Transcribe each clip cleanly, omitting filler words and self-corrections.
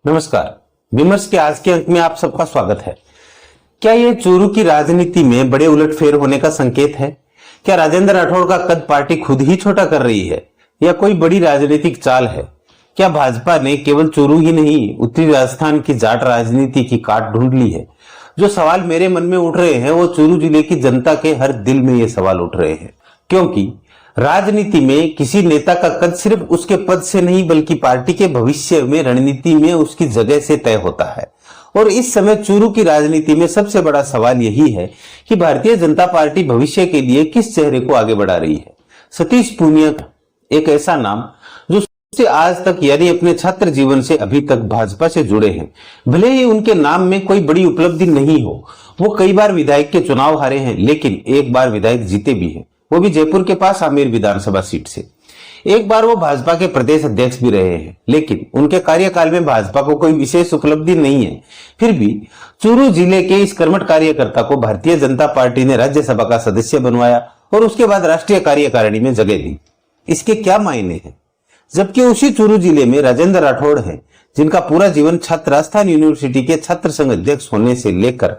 नमस्कार। विमर्श के आज के अंक में आप सबका स्वागत है। क्या ये चूरू की राजनीति में बड़े उलटफेर होने का संकेत है? क्या राजेंद्र राठौड़ का कद पार्टी खुद ही छोटा कर रही है या कोई बड़ी राजनीतिक चाल है? क्या भाजपा ने केवल चूरू ही नहीं, उत्तरी राजस्थान की जाट राजनीति की काट ढूंढ ली है? जो सवाल मेरे मन में उठ रहे हैं वो चूरू जिले की जनता के हर दिल में ये सवाल उठ रहे हैं, क्योंकि राजनीति में किसी नेता का कद सिर्फ उसके पद से नहीं बल्कि पार्टी के भविष्य में रणनीति में उसकी जगह से तय होता है। और इस समय चूरू की राजनीति में सबसे बड़ा सवाल यही है कि भारतीय जनता पार्टी भविष्य के लिए किस चेहरे को आगे बढ़ा रही है। सतीश पूनिया एक ऐसा नाम जो से आज तक यानी अपने छात्र जीवन से अभी तक भाजपा से जुड़े हैं। भले ही उनके नाम में कोई बड़ी उपलब्धि नहीं हो, वो कई बार विधायक के चुनाव हारे हैं, लेकिन एक बार विधायक जीते भी हैं, वो भी जयपुर के पास आमेर विधानसभा सीट से। एक बार वो भाजपा के प्रदेश अध्यक्ष भी रहे हैं, लेकिन उनके कार्यकाल में भाजपा को कोई विशेष उपलब्धि नहीं है। फिर भी चूरू जिले के इस कर्मठ कार्यकर्ता को भारतीय जनता पार्टी ने राज्यसभा का सदस्य बनवाया और उसके बाद राष्ट्रीय कार्यकारिणी में जगह दी। इसके क्या मायने हैं? जबकि उसी चूरू जिले में राजेंद्र राठौड़ हैं, जिनका पूरा जीवन छात्र राजस्थान यूनिवर्सिटी के छात्र संघ अध्यक्ष होने से लेकर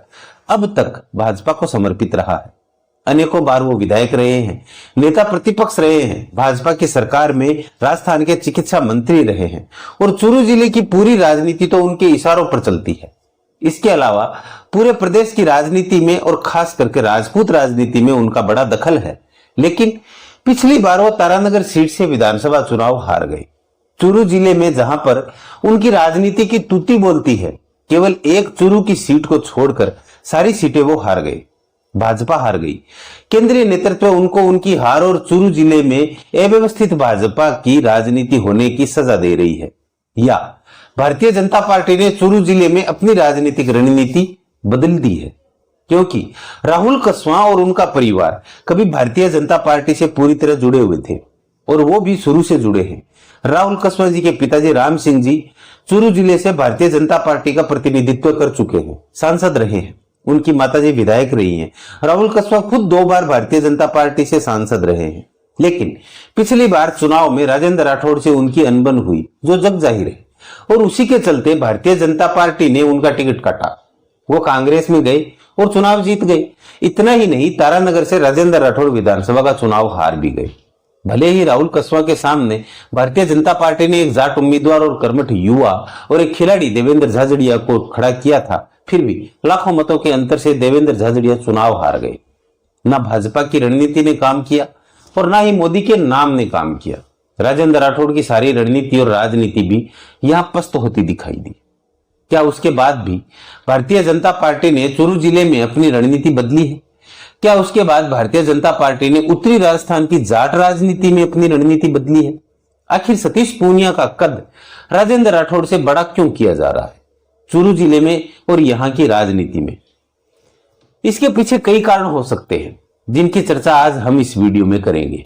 अब तक भाजपा को समर्पित रहा है। अनेकों बार वो विधायक रहे हैं, नेता प्रतिपक्ष रहे हैं, भाजपा की सरकार में राजस्थान के चिकित्सा मंत्री रहे हैं और चूरू जिले की पूरी राजनीति तो उनके इशारों पर चलती है। इसके अलावा पूरे प्रदेश की राजनीति में और खास करके राजपूत राजनीति में उनका बड़ा दखल है, लेकिन पिछली बार वो तारानगर सीट से विधानसभा चुनाव हार गए। चूरू जिले में जहां पर उनकी राजनीति की तूती बोलती है, केवल एक चूरू की सीट को छोड़कर सारी सीटें वो हार गए, भाजपा हार गई। केंद्रीय नेतृत्व उनको उनकी हार और चूरू जिले में अव्यवस्थित भाजपा की राजनीति होने की सजा दे रही है, या भारतीय जनता पार्टी ने चूरू जिले में अपनी राजनीतिक रणनीति बदल दी है, क्योंकि राहुल कस्वां और उनका परिवार कभी भारतीय जनता पार्टी से पूरी तरह जुड़े हुए थे और वो भी शुरू से जुड़े हैं। राहुल कस्वां जी के पिताजी राम सिंह जी चूरू जिले से भारतीय जनता पार्टी का प्रतिनिधित्व कर चुके हैं, सांसद रहे हैं। उनकी माताजी विधायक रही हैं। राहुल कस्वां खुद 2 बार भारतीय जनता पार्टी से सांसद रहे हैं, लेकिन पिछली बार चुनाव में राजेंद्र राठौड़ से उनकी अनबन हुई, जो जग जाहिर है, और उसी के चलते भारतीय जनता पार्टी ने उनका टिकट काटा। वो कांग्रेस में गए और चुनाव जीत गए। इतना ही नहीं, तारानगर से राजेंद्र राठौड़ विधानसभा का चुनाव हार भी गए। भले ही राहुल कस्वां के सामने भारतीय जनता पार्टी ने एक जाट उम्मीदवार और कर्मठ युवा और एक खिलाड़ी देवेंद्र झाझड़िया को खड़ा किया था, फिर भी लाखों मतों के अंतर से देवेंद्र झाझड़िया चुनाव हार गए। ना भाजपा की रणनीति ने काम किया और ना ही मोदी के नाम ने काम किया। राजेंद्र राठौड़ की सारी रणनीति और राजनीति भी यहां पस्त होती दिखाई दी। क्या उसके बाद भी भारतीय जनता पार्टी ने चूरू जिले में अपनी रणनीति बदली है? क्या उसके बाद भारतीय जनता पार्टी ने उत्तरी राजस्थान की जाट राजनीति में अपनी रणनीति बदली है? आखिर सतीश पूनिया का कद राजेंद्र राठौड़ से बड़ा क्यों किया जा रहा है चूरू जिले में और यहां की राजनीति में? इसके पीछे कई कारण हो सकते हैं, जिनकी चर्चा आज हम इस वीडियो में करेंगे।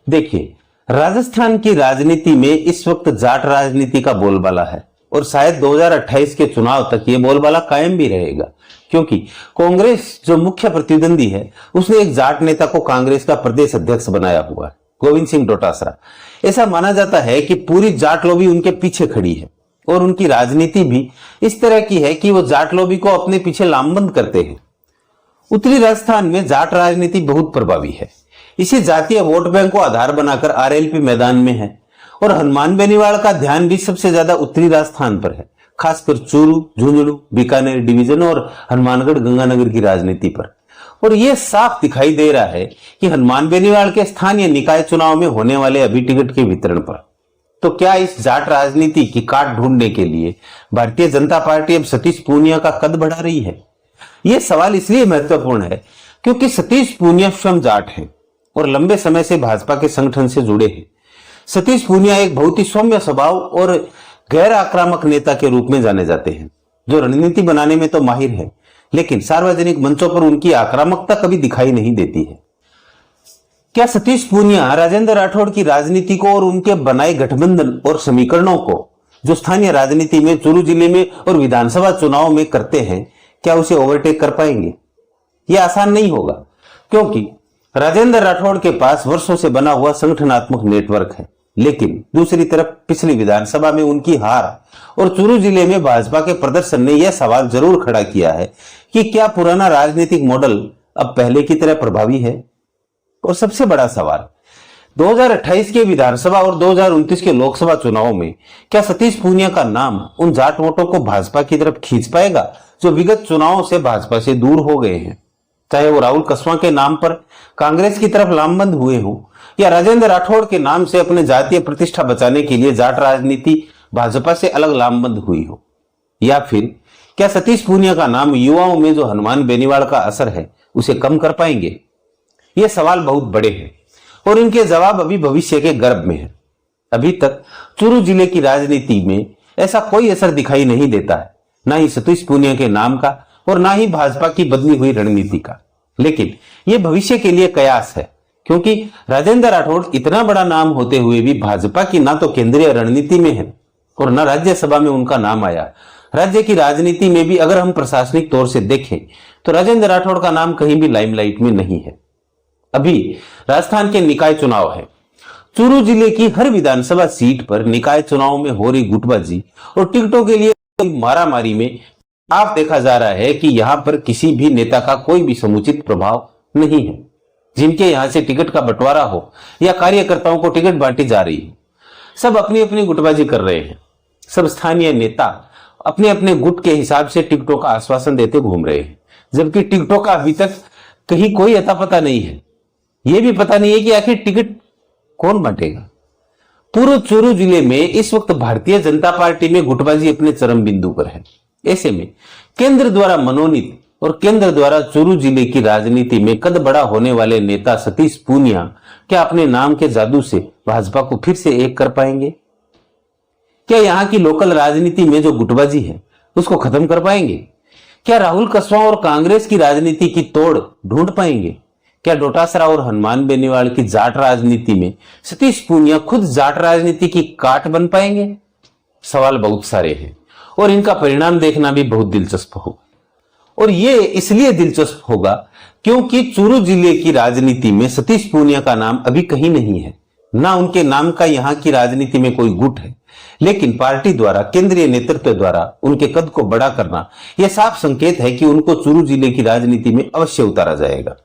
देखिए, राजस्थान की राजनीति में इस वक्त जाट राजनीति का बोलबाला है और शायद 2028 के चुनाव तक ये बोलबाला कायम भी रहेगा, क्योंकि कांग्रेस जो मुख्य प्रतिद्वंदी है उसने एक जाट नेता को कांग्रेस का प्रदेश अध्यक्ष बनाया हुआ है, गोविंद सिंह डोटासरा। ऐसा माना जाता है कि पूरी जाट लॉबी उनके पीछे खड़ी है और उनकी राजनीति भी इस तरह की है कि वो जाट लॉबी को अपने पीछे लामबंद करते हैं। उत्तरी राजस्थान में जाट राजनीति बहुत प्रभावी है। इसी जातीय वोट बैंक को आधार बनाकर आरएलपी मैदान में है और हनुमान बेनीवाल का ध्यान भी सबसे ज्यादा उत्तरी राजस्थान पर है, खासकर चूरू, झुंझुनू, बीकानेर डिवीजन और हनुमानगढ़ गंगानगर की राजनीति पर। और यह साफ दिखाई दे रहा है कि हनुमान बेनीवाल के स्थानीय निकाय चुनाव में होने वाले अभी टिकट के वितरण पर। तो क्या इस जाट राजनीति की काट ढूंढने के लिए भारतीय जनता पार्टी अब सतीश पूनिया का कद बढ़ा रही है? यह सवाल इसलिए महत्वपूर्ण है क्योंकि सतीश पूनिया स्वयं जाट हैं और लंबे समय से भाजपा के संगठन से जुड़े हैं। सतीश पूनिया एक बहुत ही सौम्य स्वभाव और गैर आक्रामक नेता के रूप में जाने जाते हैं, जो रणनीति बनाने में तो माहिर है, लेकिन सार्वजनिक मंचों पर उनकी आक्रामकता कभी दिखाई नहीं देती है। क्या सतीश पूनिया राजेंद्र राठौड़ की राजनीति को और उनके बनाए गठबंधन और समीकरणों को जो स्थानीय राजनीति में चूरू जिले में और विधानसभा चुनाव में करते हैं, क्या उसे ओवरटेक कर पाएंगे? यह आसान नहीं होगा, क्योंकि राजेंद्र राठौड़ के पास वर्षों से बना हुआ संगठनात्मक नेटवर्क है लेकिन दूसरी तरफ पिछली विधानसभा में उनकी हार और चूरू जिले में भाजपा के प्रदर्शन ने यह सवाल जरूर खड़ा किया है कि क्या पुराना राजनीतिक मॉडल अब पहले की तरह प्रभावी है। और सबसे बड़ा सवाल, 2028 के विधानसभा और 2029 के लोकसभा चुनाव में क्या सतीश पूनिया का नाम उन जाट वोटों को भाजपा की तरफ खींच पाएगा जो विगत चुनावों से भाजपा से दूर हो गए हैं, चाहे वो राहुल कस्वां के नाम पर कांग्रेस की तरफ लामबंद हुए हो या राजेंद्र राठौड़ के नाम से अपने जातीय प्रतिष्ठा बचाने के लिए जाट राजनीति भाजपा से अलग लामबंद हुई हो, या फिर क्या सतीश पूनिया का नाम युवाओं में जो हनुमान बेनीवाल का असर है उसे कम कर पाएंगे। ये सवाल बहुत बड़े हैं और इनके जवाब अभी भविष्य के गर्भ में है। अभी तक चूरू जिले की राजनीति में ऐसा कोई असर दिखाई नहीं देता है, ना ही सतीश पूनिया के नाम का और ना ही भाजपा की बदली हुई रणनीति का। लेकिन यह भविष्य के लिए कयास है, क्योंकि राजेंद्र राठौड़ इतना बड़ा नाम होते हुए भी भाजपा की ना तो केंद्रीय रणनीति में है और न राज्यसभा में उनका नाम आया। राज्य की राजनीति में भी अगर हम प्रशासनिक तौर से देखें तो राजेंद्र राठौड़ का नाम कहीं भी लाइमलाइट में नहीं है। अभी राजस्थान के निकाय चुनाव है। चूरू जिले की हर विधानसभा सीट पर निकाय चुनाव में हो रही गुटबाजी और टिकटों के लिए मारामारी में साफ देखा जा रहा है कि यहां पर किसी भी नेता का कोई भी समुचित प्रभाव नहीं है। जिनके यहां से टिकट का बंटवारा हो या कार्यकर्ताओं को टिकट बांटी जा रही हो, सब अपनी अपनी गुटबाजी कर रहे हैं। सब स्थानीय नेता अपने अपने गुट के हिसाब से टिकटों का आश्वासन देते घूम रहे हैं, जबकि टिकटों का अभी तक कहीं कोई अता पता नहीं है। यह भी पता नहीं है कि आखिर टिकट कौन बांटेगा। पूरे चूरू जिले में इस वक्त भारतीय जनता पार्टी में गुटबाजी अपने चरम बिंदु पर है। ऐसे में केंद्र द्वारा मनोनीत और केंद्र द्वारा चूरू जिले की राजनीति में कद बड़ा होने वाले नेता सतीश पूनिया क्या अपने नाम के जादू से भाजपा को फिर से एक कर पाएंगे? क्या यहाँ की लोकल राजनीति में जो गुटबाजी है उसको खत्म कर पाएंगे? क्या राहुल कस्वां और कांग्रेस की राजनीति की तोड़ ढूंढ पाएंगे? क्या डोटासरा और हनुमान बेनीवाल की जाट राजनीति में सतीश पूनिया खुद जाट राजनीति की काट बन पाएंगे? सवाल बहुत सारे हैं और इनका परिणाम देखना भी बहुत दिलचस्प होगा। और ये इसलिए दिलचस्प होगा क्योंकि चूरू जिले की राजनीति में सतीश पूनिया का नाम अभी कहीं नहीं है, ना उनके नाम का यहाँ की राजनीति में कोई गुट है। लेकिन पार्टी द्वारा, केंद्रीय नेतृत्व द्वारा उनके कद को बड़ा करना यह साफ संकेत है कि उनको चूरू जिले की राजनीति में अवश्य उतारा जाएगा।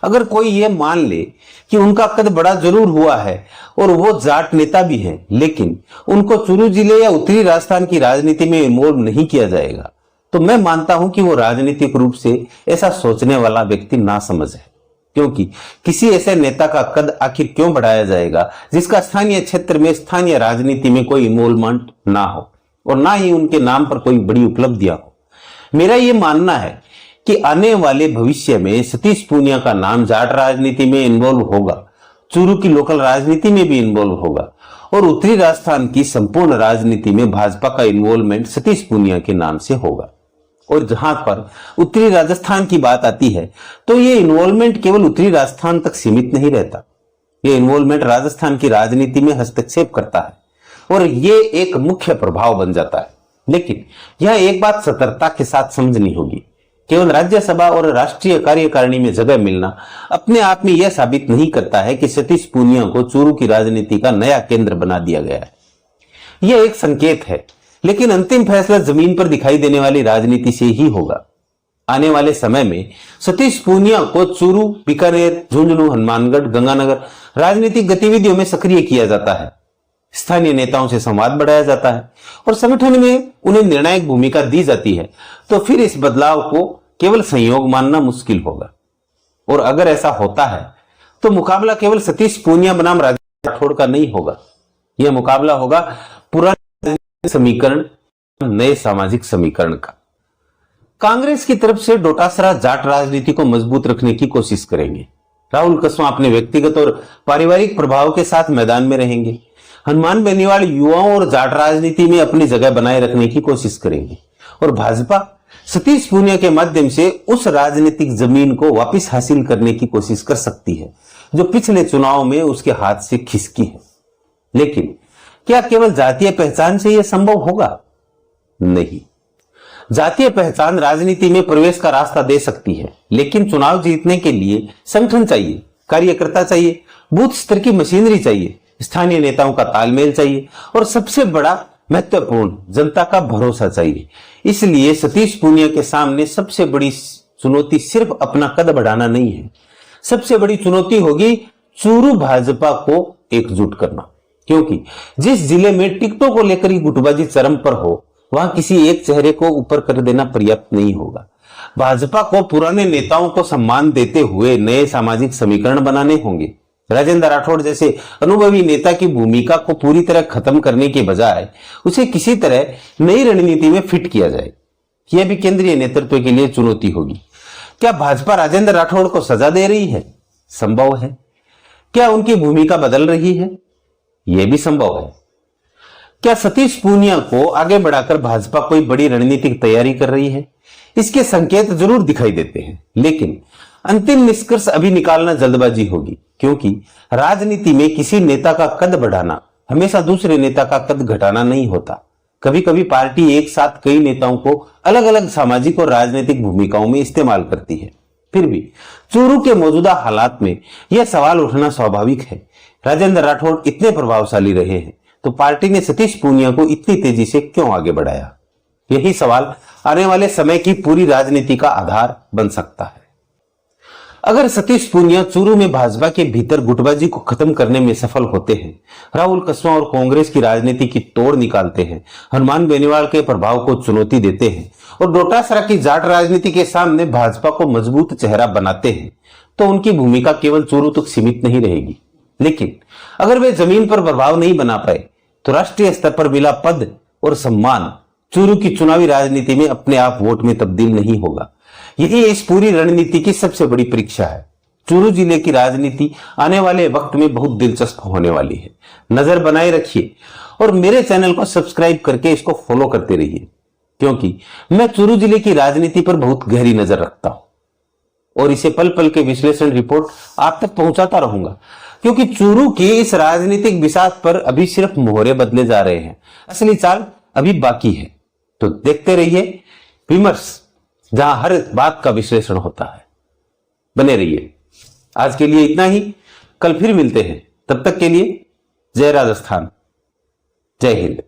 अगर कोई ये मान ले कि उनका कद बड़ा जरूर हुआ है और वो जाट नेता भी हैं, लेकिन उनको चूरू जिले या उत्तरी राजस्थान की राजनीति में इन्वॉल्व नहीं किया जाएगा, तो मैं मानता हूं कि वो राजनीतिक रूप से ऐसा सोचने वाला व्यक्ति ना समझ है। क्योंकि किसी ऐसे नेता का कद आखिर क्यों बढ़ाया जाएगा जिसका स्थानीय क्षेत्र में, स्थानीय राजनीति में कोई इन्वॉल्वमेंट ना हो और ना ही उनके नाम पर कोई बड़ी उपलब्धियां हो। मेरा ये मानना है कि आने वाले भविष्य में सतीश पूनिया का नाम जाट राजनीति में इन्वॉल्व होगा, चूरू की लोकल राजनीति में भी इन्वॉल्व होगा और उत्तरी राजस्थान की संपूर्ण राजनीति में भाजपा का इन्वॉल्वमेंट सतीश पूनिया के नाम से होगा। और जहां पर उत्तरी राजस्थान की बात आती है तो ये इन्वॉल्वमेंट केवल उत्तरी राजस्थान तक सीमित नहीं रहता। ये इन्वॉल्वमेंट राजस्थान की राजनीति में हस्तक्षेप करता है और ये एक मुख्य प्रभाव बन जाता है। लेकिन यह एक बात सतर्कता के साथ समझनी होगी, केवल राज्यसभा और राष्ट्रीय कार्यकारिणी में जगह मिलना अपने आप में यह साबित नहीं करता है कि सतीश पूनिया को चूरू की राजनीति का नया केंद्र बना दिया गया है। यह एक संकेत है, लेकिन अंतिम फैसला जमीन पर दिखाई देने वाली राजनीति से ही होगा। आने वाले समय में सतीश पूनिया को चूरू, बीकानेर, झुंझुनू, हनुमानगढ़, गंगानगर राजनीतिक गतिविधियों में सक्रिय किया जाता है। स्थानीय नेताओं से संवाद बढ़ाया जाता है और संगठन में उन्हें निर्णायक भूमिका दी जाती है। तो फिर इस बदलाव को केवल संयोग मानना मुश्किल होगा। और अगर ऐसा होता है तो मुकाबला केवल सतीश पूनिया बनाम राजेंद्र राठौड़ का नहीं होगा, यह मुकाबला होगा पुराने समीकरण, नए सामाजिक समीकरण का। कांग्रेस की तरफ से डोटासरा जाट राजनीति को मजबूत रखने की कोशिश करेंगे। राहुल कस्वां अपने व्यक्तिगत और पारिवारिक प्रभाव के साथ मैदान में रहेंगे। हनुमान बेनीवाल युवाओं और जाट राजनीति में अपनी जगह बनाए रखने की कोशिश करेंगे और भाजपा सतीश पूनिया के माध्यम से उस राजनीतिक जमीन को वापस हासिल करने की कोशिश कर सकती है जो पिछले चुनाव में उसके हाथ से खिसकी है। लेकिन क्या केवल जातीय पहचान से यह संभव होगा? नहीं। जातीय पहचान राजनीति में प्रवेश का रास्ता दे सकती है, लेकिन चुनाव जीतने के लिए संगठन चाहिए, कार्यकर्ता चाहिए, बूथ स्तर की मशीनरी चाहिए स्थानीय नेताओं का तालमेल चाहिए और सबसे बड़ा महत्वपूर्ण जनता का भरोसा चाहिए। इसलिए सतीश पूनिया के सामने सबसे बड़ी चुनौती सिर्फ अपना कद बढ़ाना नहीं है, सबसे बड़ी चुनौती होगी चूरू भाजपा को एकजुट करना। क्योंकि जिस जिले में टिकटों को लेकर ही गुटबाजी चरम पर हो, वहां किसी एक चेहरे को ऊपर कर देना पर्याप्त नहीं होगा। भाजपा को पुराने नेताओं को सम्मान देते हुए नए सामाजिक समीकरण बनाने होंगे। राजेंद्र राठौड़ जैसे अनुभवी नेता की भूमिका को पूरी तरह खत्म करने के बजाय उसे किसी तरह नई रणनीति में फिट किया जाए, यह भी केंद्रीय नेतृत्व के लिए चुनौती होगी। क्या भाजपा राजेंद्र राठौड़ को सजा दे रही है? संभव है। क्या उनकी भूमिका बदल रही है? यह भी संभव है। क्या सतीश पूनिया को आगे बढ़ाकर भाजपा कोई बड़ी रणनीतिक तैयारी कर रही है? इसके संकेत जरूर दिखाई देते हैं, लेकिन अंतिम निष्कर्ष अभी निकालना जल्दबाजी होगी। क्योंकि राजनीति में किसी नेता का कद बढ़ाना हमेशा दूसरे नेता का कद घटाना नहीं होता। कभी कभी पार्टी एक साथ कई नेताओं को अलग अलग सामाजिक और राजनीतिक भूमिकाओं में इस्तेमाल करती है। फिर भी चूरू के मौजूदा हालात में यह सवाल उठना स्वाभाविक है। राजेंद्र राठौड़ इतने प्रभावशाली रहे हैं, तो पार्टी ने सतीश पूनिया को इतनी तेजी से क्यों आगे बढ़ाया? यही सवाल आने वाले समय की पूरी राजनीति का आधार बन सकता है। अगर सतीश पूनिया चूरू में भाजपा के भीतर गुटबाजी को खत्म करने में सफल होते हैं, राहुल कस्वां और कांग्रेस की राजनीति की तोड़ निकालते हैं, हनुमान बेनीवाल के प्रभाव को चुनौती देते हैं और डोटासरा की जाट राजनीति के सामने भाजपा को मजबूत चेहरा बनाते हैं, तो उनकी भूमिका केवल चूरू तक सीमित नहीं रहेगी। लेकिन अगर वे जमीन पर प्रभाव नहीं बना पाए, तो राष्ट्रीय स्तर पर मिला पद और सम्मान चूरू की चुनावी राजनीति में अपने आप वोट में तब्दील नहीं होगा। यही इस पूरी रणनीति की सबसे बड़ी परीक्षा है। चूरू जिले की राजनीति आने वाले वक्त में बहुत दिलचस्प होने वाली है। नजर बनाए रखिए और मेरे चैनल को सब्सक्राइब करके इसको फॉलो करते रहिए, क्योंकि मैं चूरू जिले की राजनीति पर बहुत गहरी नजर रखता हूं और इसे पल पल के विश्लेषण रिपोर्ट आप तक पहुंचाता रहूंगा। क्योंकि चूरू की इस राजनीतिक बिसात पर अभी सिर्फ मोहरे बदले जा रहे हैं, असली चाल अभी बाकी है। तो देखते रहिए विमर्श, जहां हर बात का विश्लेषण होता है। बने रहिए। आज के लिए इतना ही, कल फिर मिलते हैं। तब तक के लिए जय राजस्थान, जय हिंद।